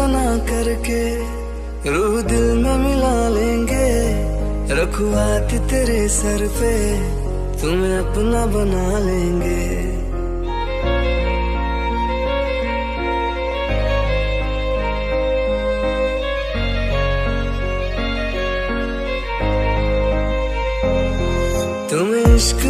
बना करके रूह दिल में मिला लेंगे। रखूं हाथ तेरे सर पे, तुम्हें अपना बना लेंगे। तुम्हें इश्क